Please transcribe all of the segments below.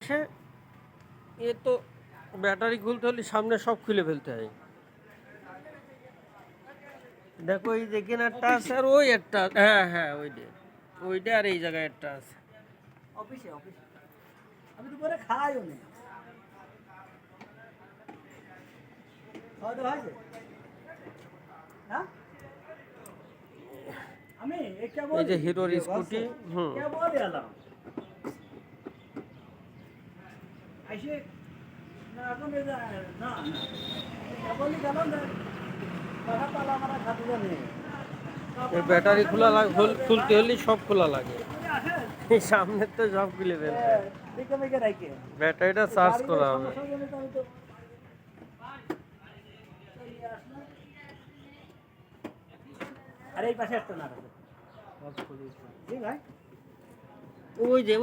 আসে, এ তো ব্যাটারি খুলতে হলে সামনে সব খুলে ফেলতে হয়। দেখো এই যে একটা আছে আর ওই একটা, হ্যাঁ হ্যাঁ ওইটা আর এই জায়গায় একটা আছে। অফিসে আমি তো পরে খাইও না। খাওয়া দাওয়া হয়েছে? হ্যাঁ আমি এই যে হিরোর স্কুটি। কেবল এলাম আইসে না এখন না কেবলই গেলাম পাড়া পালা মারা খাতে জানে এই ব্যাটারি খুলতে হলে সব খোলা লাগে। এই সামনে তো সব খুলে ফেলতে হয়। দেখে মেঘে রাখে ব্যাটারিটা চার্জ করা হবে। আর এই পাশে একটা না ভাই ওই যে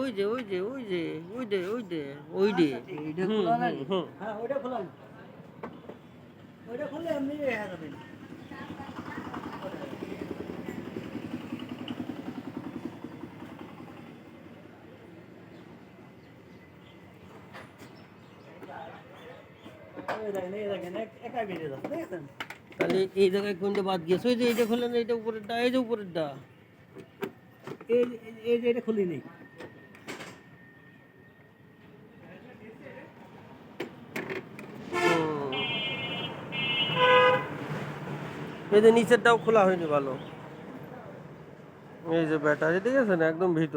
হ্যাঁ ওইটা খোলা ওইটা খুললে এমনি হয়ে যাবে। একা বেরিয়ে যাচ্ছে দেখেছেন? তাহলে এই জায়গায় কোনটা বাদ গেছে? ওই যে এইটা খুললেন, এইটা উপরেরটা, এই যে উপরেরটা। এই যে এটা খুলি নেই। এই যে নিচেরটাও খোলা হয়নি ভালো। এই যে ব্যাটারি, ঠিক আছে না, একদম ভিতর।